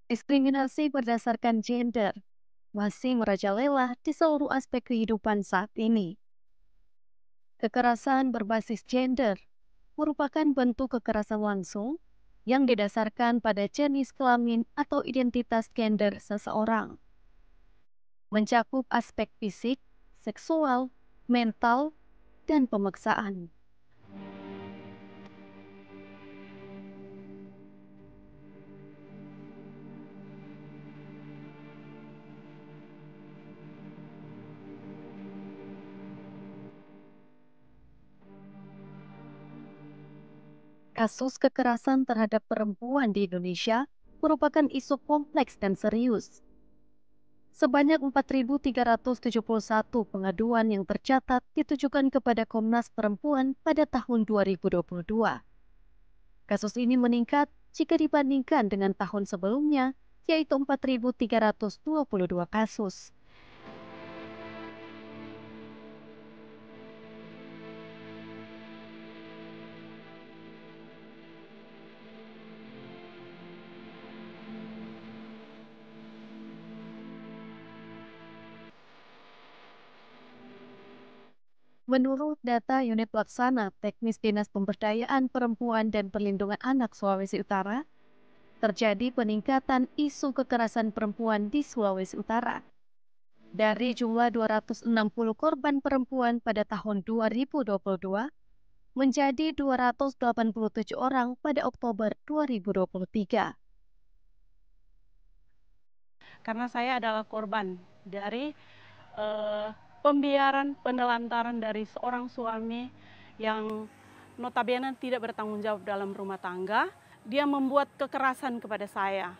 Diskriminasi berdasarkan gender masih merajalela di seluruh aspek kehidupan saat ini. Kekerasan berbasis gender merupakan bentuk kekerasan langsung yang didasarkan pada jenis kelamin atau identitas gender seseorang, mencakup aspek fisik, seksual, mental, dan pemaksaan. Kasus kekerasan terhadap perempuan di Indonesia merupakan isu kompleks dan serius. Sebanyak 4.371 pengaduan yang tercatat ditujukan kepada Komnas Perempuan pada tahun 2022. Kasus ini meningkat jika dibandingkan dengan tahun sebelumnya, yaitu 4.322 kasus. Menurut data Unit Pelaksana Teknis Dinas Pemberdayaan Perempuan dan Perlindungan Anak Sulawesi Utara, terjadi peningkatan isu kekerasan perempuan di Sulawesi Utara. Dari jumlah 260 korban perempuan pada tahun 2022 menjadi 287 orang pada Oktober 2023. Karena saya adalah korban dari pembiaran, penelantaran dari seorang suami yang notabene tidak bertanggung jawab dalam rumah tangga. Dia membuat kekerasan kepada saya.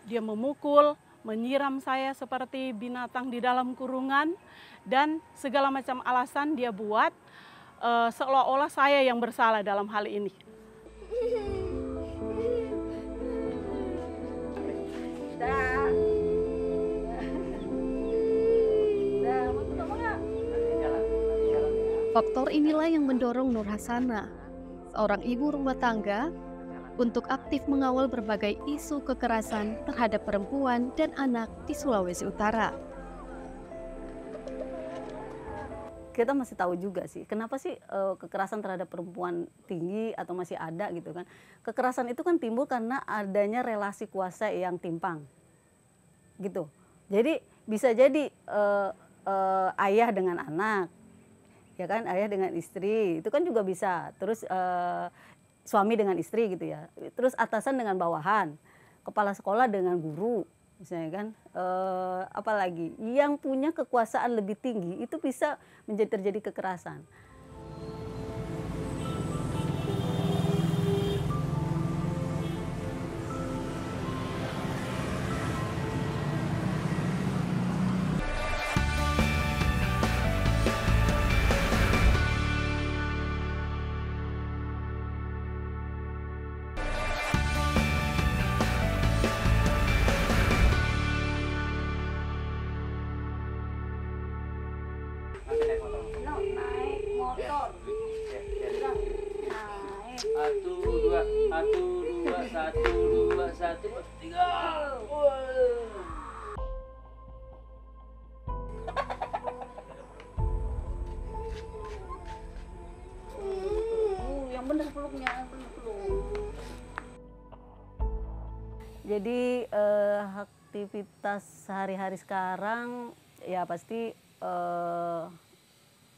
Dia memukul, menyiram saya seperti binatang di dalam kurungan, dan segala macam alasan dia buat seolah-olah saya yang bersalah dalam hal ini. Faktor inilah yang mendorong Nur Hasana, seorang ibu rumah tangga, untuk aktif mengawal berbagai isu kekerasan terhadap perempuan dan anak di Sulawesi Utara. Kita masih tahu juga sih, kenapa sih kekerasan terhadap perempuan tinggi atau masih ada gitu kan. Kekerasan itu kan timbul karena adanya relasi kuasa yang timpang, gitu. Jadi bisa jadi ayah dengan anak, ya kan, ayah dengan istri, itu kan juga bisa. Terus suami dengan istri gitu ya. Terus atasan dengan bawahan, kepala sekolah dengan guru, misalnya kan, apalagi yang punya kekuasaan lebih tinggi itu bisa terjadi kekerasan. Naik motor. Naik. Satu dua, satu dua, tiga. Yang benar peluknya, peluk. Jadi aktivitas sehari-hari sekarang ya pasti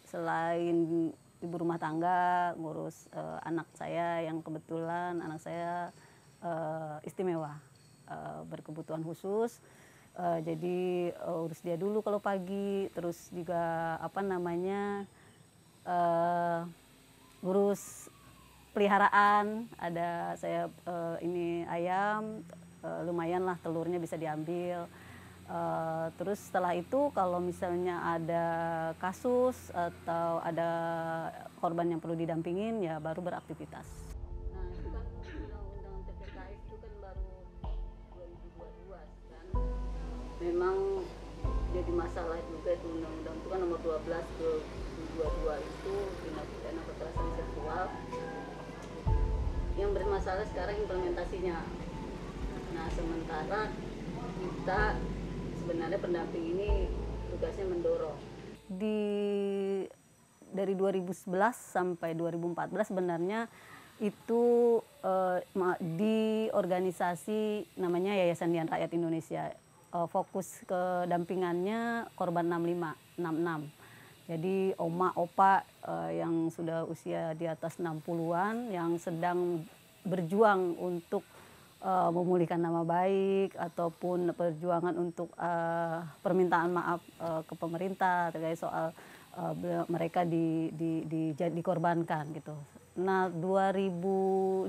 selain ibu rumah tangga, ngurus anak saya yang kebetulan anak saya istimewa, berkebutuhan khusus. Jadi urus dia dulu kalau pagi, terus juga apa namanya ngurus peliharaan. Ada saya ini ayam, lumayan lah telurnya bisa diambil. Terus setelah itu kalau misalnya ada kasus atau ada korban yang perlu didampingin ya baru beraktivitas. Nah, itu kan undang-undang TPKS itu kan baru 2022 kan. Memang jadi masalah juga itu undang-undang itu kan nomor 12 2022 itu tindak pidana kekerasan seksual. Yang bermasalah sekarang implementasinya. Nah, sementara kita sebenarnya pendamping ini tugasnya mendorong. Dari 2011 sampai 2014 sebenarnya itu di organisasi namanya Yayasan Dian Rakyat Indonesia, fokus ke dampingannya korban 65, 66. Jadi oma opa yang sudah usia di atas 60-an yang sedang berjuang untuk memulihkan nama baik ataupun perjuangan untuk permintaan maaf ke pemerintah terkait soal mereka dikorbankan gitu. Nah 2015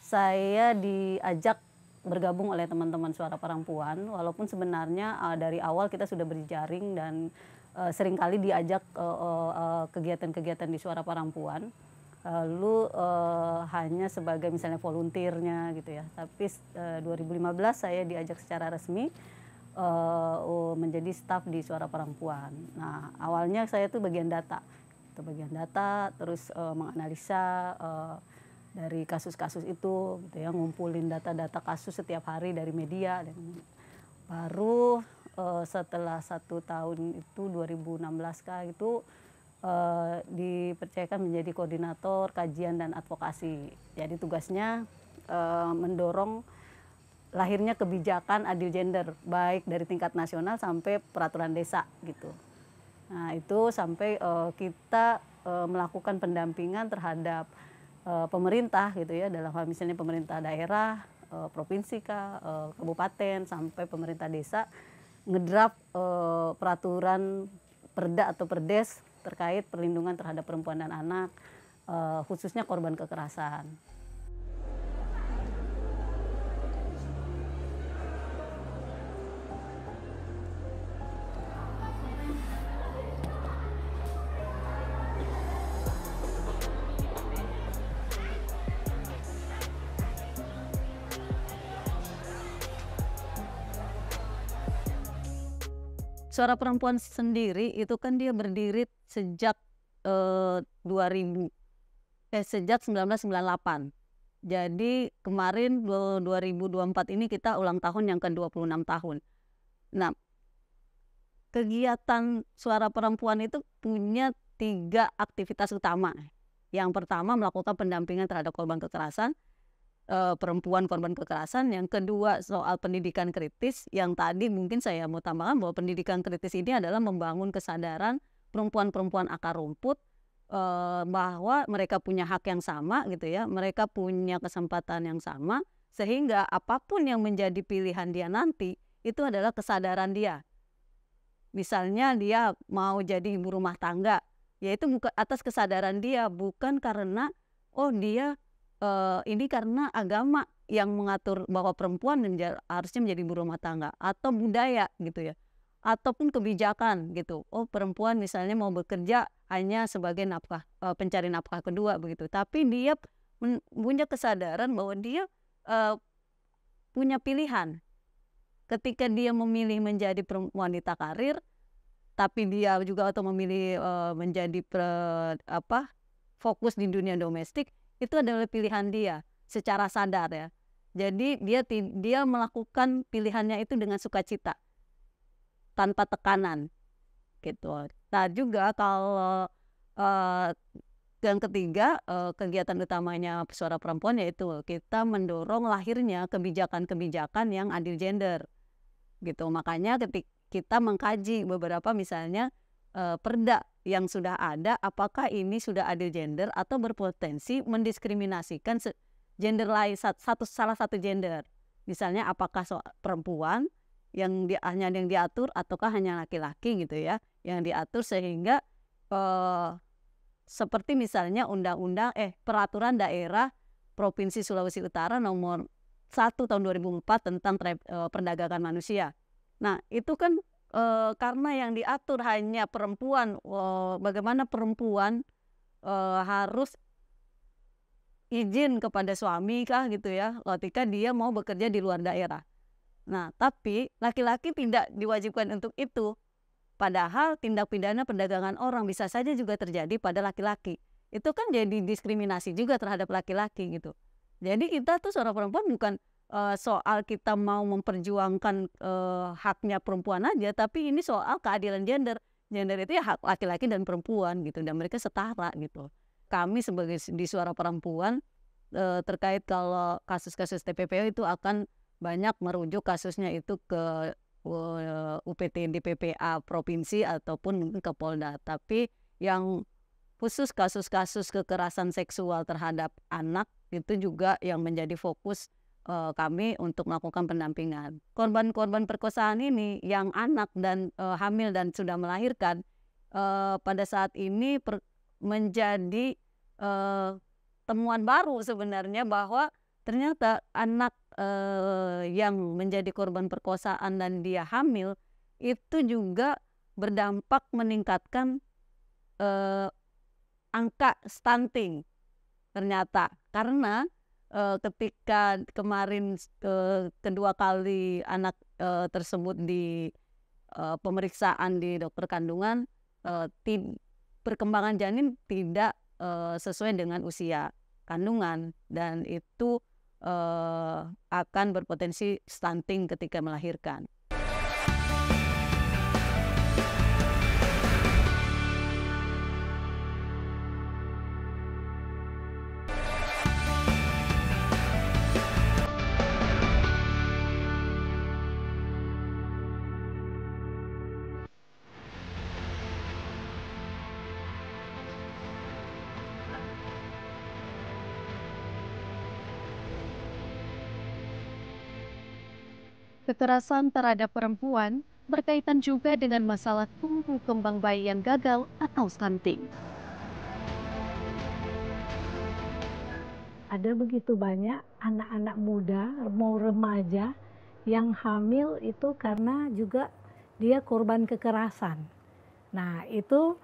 saya diajak bergabung oleh teman-teman Suara Perempuan, walaupun sebenarnya dari awal kita sudah berjaring dan seringkali diajak kegiatan-kegiatan di Suara Perempuan, lalu hanya sebagai misalnya volunteernya gitu ya. Tapi 2015 saya diajak secara resmi menjadi staf di Suara Perempuan. Nah awalnya saya tuh bagian data, terus menganalisa dari kasus-kasus itu gitu ya, ngumpulin data-data kasus setiap hari dari media. Dan baru setelah 1 tahun itu 2016 itu dipercayakan menjadi koordinator kajian dan advokasi. Jadi tugasnya mendorong lahirnya kebijakan adil gender baik dari tingkat nasional sampai peraturan desa gitu. Nah itu sampai kita melakukan pendampingan terhadap pemerintah gitu ya, dalam hal misalnya pemerintah daerah, provinsi kabupaten sampai pemerintah desa ngedraft peraturan perda atau perdes terkait perlindungan terhadap perempuan dan anak, khususnya korban kekerasan. Suara Perempuan sendiri itu kan dia berdiri sejak 1998. Jadi kemarin 2024 ini kita ulang tahun yang ke-26 tahun. Nah, kegiatan Suara Perempuan itu punya 3 aktivitas utama. Yang pertama melakukan pendampingan terhadap korban kekerasan, perempuan korban kekerasan. Yang kedua soal pendidikan kritis, yang tadi mungkin saya mau tambahkan bahwa pendidikan kritis ini adalah membangun kesadaran perempuan-perempuan akar rumput bahwa mereka punya hak yang sama gitu ya, mereka punya kesempatan yang sama, sehingga apapun yang menjadi pilihan dia nanti itu adalah kesadaran dia. Misalnya dia mau jadi ibu rumah tangga, yaitu bukan atas kesadaran dia, bukan karena dia ini karena agama yang mengatur bahwa perempuan harusnya menjadi ibu rumah tangga, atau budaya gitu ya, ataupun kebijakan gitu. Perempuan misalnya mau bekerja hanya sebagai pencari nafkah kedua begitu. Tapi dia punya kesadaran bahwa dia punya pilihan. Ketika dia memilih menjadi wanita karir, tapi dia juga atau memilih menjadi fokus di dunia domestik, itu adalah pilihan dia secara sadar ya. Jadi dia melakukan pilihannya itu dengan sukacita, tanpa tekanan gitu. Nah juga kalau yang ketiga kegiatan utamanya Suara Perempuan yaitu kita mendorong lahirnya kebijakan-kebijakan yang adil gender gitu. Makanya ketika kita mengkaji beberapa misalnya perda yang sudah ada, apakah ini sudah adil gender atau berpotensi mendiskriminasikan gender lain, salah satu gender. Misalnya apakah perempuan yang hanya yang diatur ataukah hanya laki-laki gitu ya yang diatur, sehingga seperti misalnya peraturan daerah Provinsi Sulawesi Utara nomor 1 tahun 2004 tentang perdagangan manusia. Nah itu kan karena yang diatur hanya perempuan, bagaimana perempuan harus izin kepada suami gitu ya ketika dia mau bekerja di luar daerah. Nah tapi laki-laki tidak diwajibkan untuk itu, padahal tindak pidana perdagangan orang bisa saja juga terjadi pada laki-laki. Itu kan jadi diskriminasi juga terhadap laki-laki gitu. Jadi kita tuh Suara Perempuan bukan soal kita mau memperjuangkan haknya perempuan aja, tapi ini soal keadilan gender. Gender itu ya hak laki-laki dan perempuan gitu, dan mereka setara gitu. Kami sebagai di Suara Perempuan terkait kalau kasus-kasus TPPO itu akan banyak merujuk kasusnya itu ke UPTD PPA provinsi ataupun mungkin ke Polda. Tapi yang khusus kasus-kasus kekerasan seksual terhadap anak itu juga yang menjadi fokus kami untuk melakukan pendampingan. Korban-korban perkosaan ini yang anak dan hamil dan sudah melahirkan pada saat ini menjadi temuan baru sebenarnya, bahwa ternyata anak yang menjadi korban perkosaan dan dia hamil itu juga berdampak meningkatkan angka stunting ternyata, karena ketika kemarin kedua kali anak tersebut di pemeriksaan di dokter kandungan, perkembangan janin tidak sesuai dengan usia kandungan, dan itu akan berpotensi stunting ketika melahirkan. Kekerasan terhadap perempuan berkaitan juga dengan masalah tumbuh kembang bayi yang gagal atau stunting. Ada begitu banyak anak-anak muda, mau remaja yang hamil itu karena juga dia korban kekerasan. Nah, itu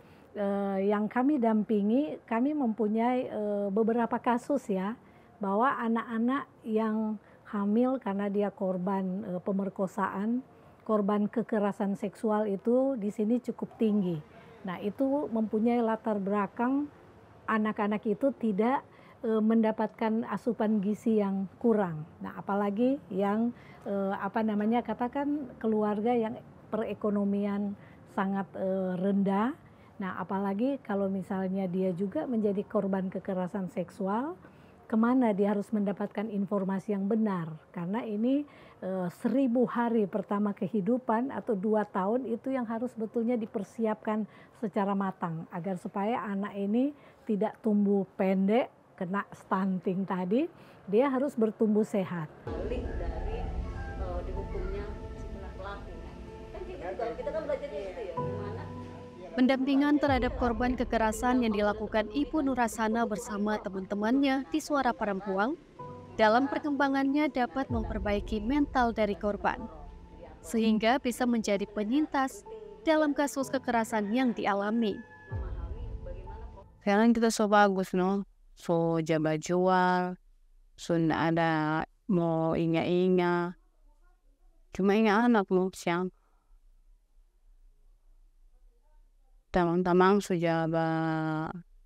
yang kami dampingi, kami mempunyai beberapa kasus ya, bahwa anak-anak yang hamil karena dia korban pemerkosaan, korban kekerasan seksual itu di sini cukup tinggi. Nah, itu mempunyai latar belakang anak-anak itu tidak mendapatkan asupan gizi yang kurang. Nah, apalagi yang katakan keluarga yang perekonomian sangat rendah. Nah, apalagi kalau misalnya dia juga menjadi korban kekerasan seksual, kemana dia harus mendapatkan informasi yang benar, karena ini 1000 hari pertama kehidupan atau 2 tahun itu yang harus betulnya dipersiapkan secara matang agar supaya anak ini tidak tumbuh pendek, kena stunting tadi, dia harus bertumbuh sehat. Balik dari dihukumnya si pelaku. Kan kita kan belajar itu ya, gimana? Pendampingan terhadap korban kekerasan yang dilakukan Ibu Nurasana bersama teman-temannya di Suara Perempuan dalam perkembangannya dapat memperbaiki mental dari korban, sehingga bisa menjadi penyintas dalam kasus kekerasan yang dialami. Sekarang kita so bagus, no? So jabat jual, so nggak ada mau ingat-ingat. Cuma ingat anak lo, siang. Teman-teman sudah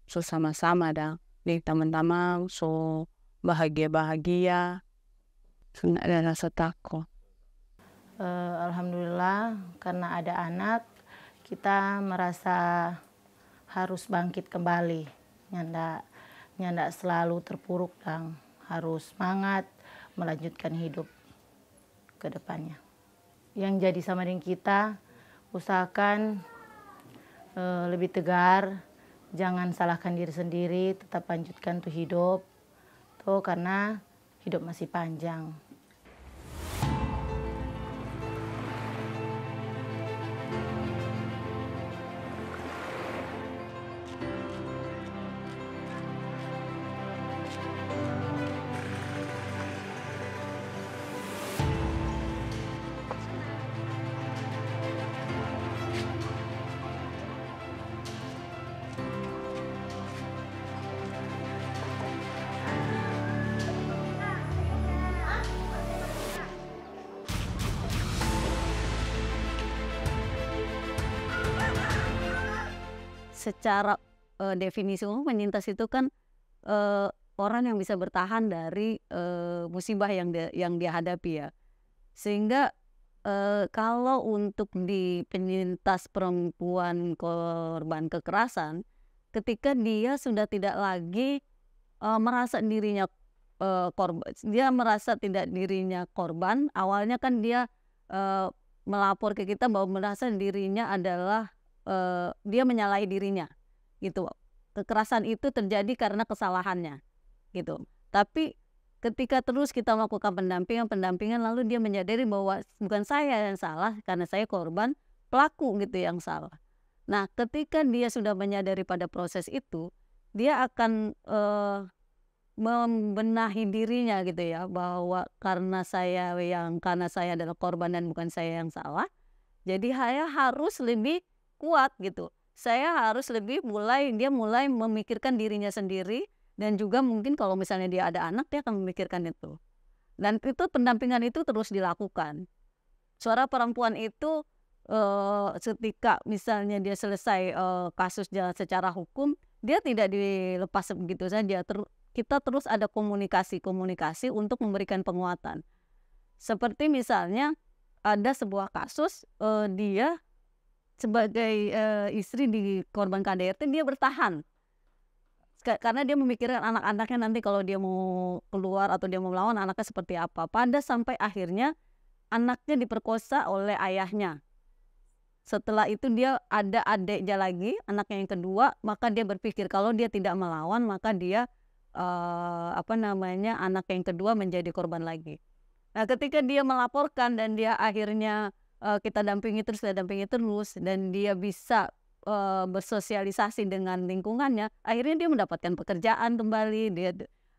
so sama-sama dah. Nih teman-teman so bahagia-bahagia. So nggak ada rasa takut. Alhamdulillah karena ada anak, kita merasa harus bangkit kembali. Nyandak selalu terpuruk dan harus semangat melanjutkan hidup ke depannya. Yang jadi sama dengan kita, usahakan lebih tegar, jangan salahkan diri sendiri, tetap lanjutkan tuh hidup, tuh karena hidup masih panjang. Secara definisi umum penyintas itu kan orang yang bisa bertahan dari musibah yang dia hadapi ya. Sehingga kalau untuk di penyintas perempuan korban kekerasan, ketika dia sudah tidak lagi merasa dirinya korban, dia merasa tidak dirinya korban. Awalnya kan dia melapor ke kita bahwa merasa dirinya adalah dia menyalahi dirinya, gitu. Kekerasan itu terjadi karena kesalahannya, gitu. Tapi ketika terus kita melakukan pendampingan lalu dia menyadari bahwa bukan saya yang salah karena saya korban, pelaku gitu yang salah. Nah, ketika dia sudah menyadari pada proses itu, dia akan membenahi dirinya gitu ya, bahwa karena saya adalah korban dan bukan saya yang salah, jadi saya harus lebih kuat gitu. Saya harus dia mulai memikirkan dirinya sendiri. Dan juga mungkin kalau misalnya dia ada anak, dia akan memikirkan itu. Dan itu pendampingan itu terus dilakukan. Suara perempuan itu ketika misalnya dia selesai kasusnya secara hukum, dia tidak dilepas begitu saja. Kita terus ada komunikasi untuk memberikan penguatan. Seperti misalnya ada sebuah kasus dia sebagai istri di korban KDRT, dia bertahan. Karena dia memikirkan anak-anaknya nanti kalau dia mau keluar atau dia mau melawan, anaknya seperti apa. Pada sampai akhirnya anaknya diperkosa oleh ayahnya. Setelah itu dia ada adiknya lagi, anaknya yang kedua, maka dia berpikir kalau dia tidak melawan maka dia anak yang kedua menjadi korban lagi. Nah, ketika dia melaporkan dan dia akhirnya kita dampingi terus dan dia bisa bersosialisasi dengan lingkungannya, akhirnya dia mendapatkan pekerjaan kembali,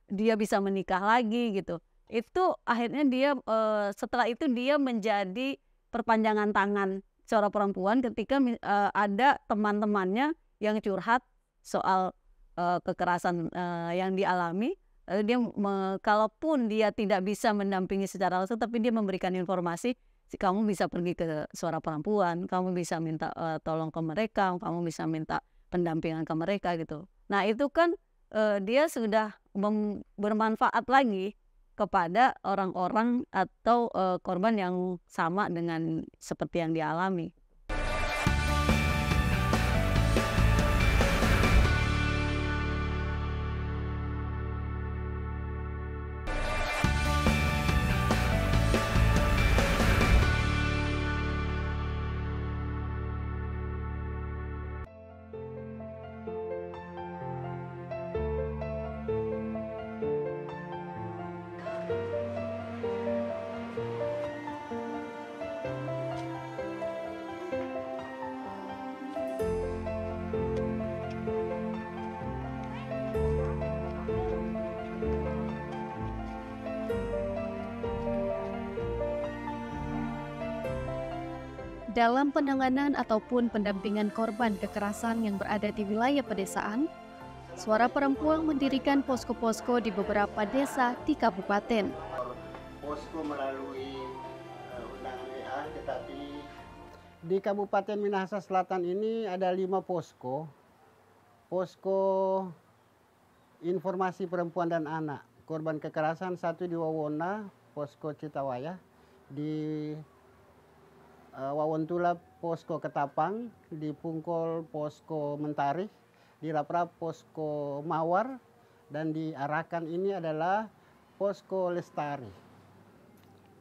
dia bisa menikah lagi gitu. Itu akhirnya dia setelah itu dia menjadi perpanjangan tangan seorang perempuan ketika ada teman-temannya yang curhat soal kekerasan yang dialami. Lalu dia kalaupun dia tidak bisa mendampingi secara langsung, tapi dia memberikan informasi, kamu bisa pergi ke Suara Perempuan, kamu bisa minta tolong ke mereka, kamu bisa minta pendampingan ke mereka gitu. Nah, itu kan dia sudah bermanfaat lagi kepada orang-orang atau korban yang sama dengan seperti yang dialami. Dalam penanganan ataupun pendampingan korban kekerasan yang berada di wilayah pedesaan, Suara Perempuan mendirikan posko-posko di beberapa desa di kabupaten. Posko melalui undangan WA, tetapi di Kabupaten Minahasa Selatan ini ada 5 posko. Posko informasi perempuan dan anak korban kekerasan, 1 di Wawona, posko Citawaya, di Wawontula posko Ketapang, di Pungkol posko Mentari, di Rapra posko Mawar, dan di Arakan ini adalah posko Lestari.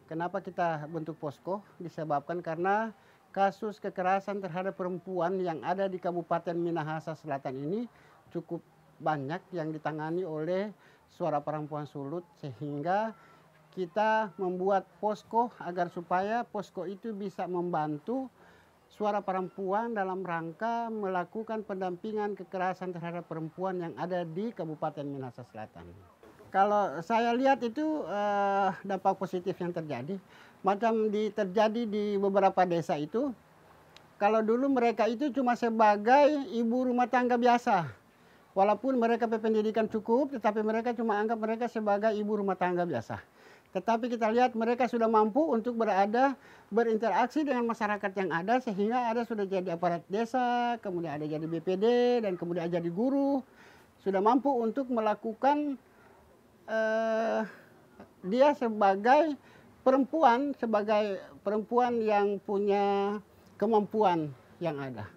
Kenapa kita bentuk posko? Disebabkan karena kasus kekerasan terhadap perempuan yang ada di Kabupaten Minahasa Selatan ini cukup banyak yang ditangani oleh Suara Perempuan Sulut, sehingga kita membuat posko agar supaya posko itu bisa membantu Suara Perempuan dalam rangka melakukan pendampingan kekerasan terhadap perempuan yang ada di Kabupaten Minahasa Selatan. Kalau saya lihat itu dampak positif yang terjadi, macam terjadi di beberapa desa itu. Kalau dulu mereka itu cuma sebagai ibu rumah tangga biasa, walaupun mereka berpendidikan cukup, tetapi mereka cuma anggap mereka sebagai ibu rumah tangga biasa. Tetapi kita lihat mereka sudah mampu untuk berinteraksi dengan masyarakat yang ada, sehingga ada sudah jadi aparat desa, kemudian ada jadi BPD, dan kemudian jadi guru, sudah mampu untuk melakukan dia sebagai perempuan yang punya kemampuan yang ada.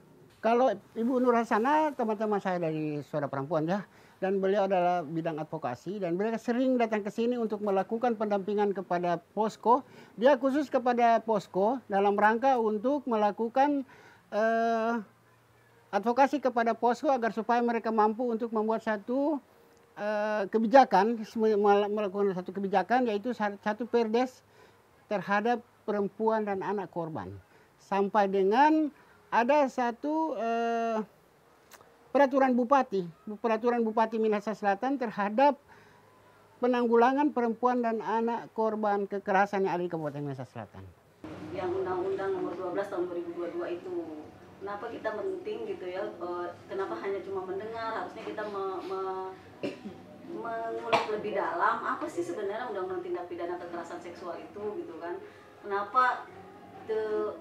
Kalau Ibu Nur Hasanah, teman-teman saya dari Suara Perempuan ya, dan beliau adalah bidang advokasi, dan beliau sering datang ke sini untuk melakukan pendampingan kepada posko. Dia khusus kepada posko dalam rangka untuk melakukan advokasi kepada posko agar supaya mereka mampu untuk membuat satu kebijakan, melakukan satu kebijakan, yaitu satu perdes terhadap perempuan dan anak korban. Sampai dengan ada satu peraturan Bupati Minahasa Selatan terhadap penanggulangan perempuan dan anak korban kekerasan yang ada di Kabupaten Minahasa Selatan. Yang Undang-Undang Nomor 12 Tahun 2022 itu, kenapa kita penting gitu ya? Kenapa hanya cuma mendengar? Harusnya kita mengulik lebih dalam. Apa sih sebenarnya Undang-Undang Tindak Pidana Kekerasan Seksual itu gitu kan? Kenapa?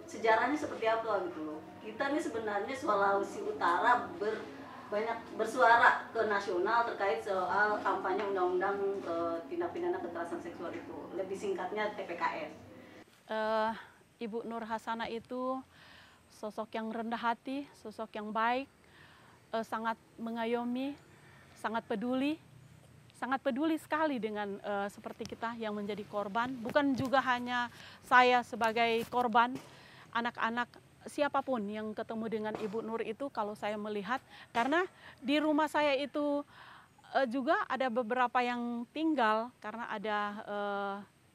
Sejarahnya seperti apa gitu loh. Kita nih sebenarnya Sulawesi Utara banyak bersuara ke nasional terkait soal kampanye undang-undang tindak pidana kekerasan seksual itu. Lebih singkatnya TPKS. Ibu Nur Hasanah itu sosok yang rendah hati, sosok yang baik, sangat mengayomi, sangat peduli sekali dengan seperti kita yang menjadi korban. Bukan juga hanya saya sebagai korban, anak-anak siapapun yang ketemu dengan Ibu Nur itu kalau saya melihat, karena di rumah saya itu juga ada beberapa yang tinggal karena ada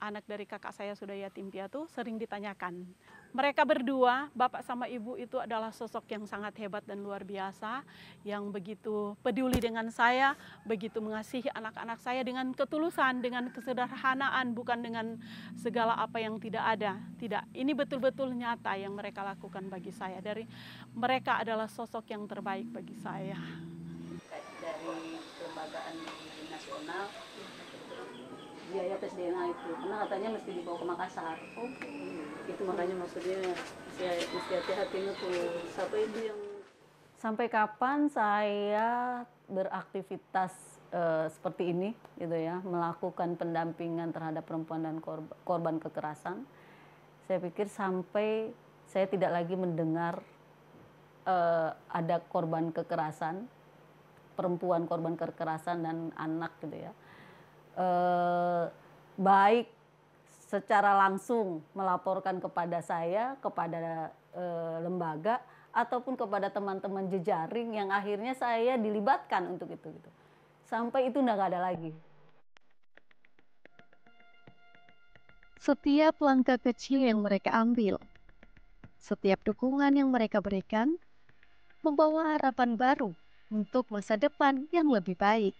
anak dari kakak saya sudah yatim piatu, sering ditanyakan. Mereka berdua, bapak sama ibu itu adalah sosok yang sangat hebat dan luar biasa, yang begitu peduli dengan saya, begitu mengasihi anak-anak saya dengan ketulusan, dengan kesederhanaan, bukan dengan segala apa yang tidak ada. Tidak, ini betul-betul nyata yang mereka lakukan bagi saya. Mereka adalah sosok yang terbaik bagi saya. Dari kelembagaan di nasional, biaya tes DNA itu, karena katanya mesti dibawa ke Makassar. Itu makanya maksudnya mesti hati-hati tuh. Siapa itu yang Sampai kapan saya beraktivitas seperti ini gitu ya, melakukan pendampingan terhadap perempuan dan korban kekerasan. Saya pikir sampai saya tidak lagi mendengar ada korban kekerasan, perempuan korban kekerasan dan anak gitu ya. Baik secara langsung melaporkan kepada saya, kepada lembaga, ataupun kepada teman-teman jejaring yang akhirnya saya dilibatkan untuk itu gitu. Sampai itu udah gak ada lagi. Setiap langkah kecil yang mereka ambil, setiap dukungan yang mereka berikan, membawa harapan baru untuk masa depan yang lebih baik.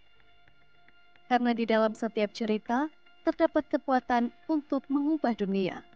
Karena di dalam setiap cerita terdapat kekuatan untuk mengubah dunia.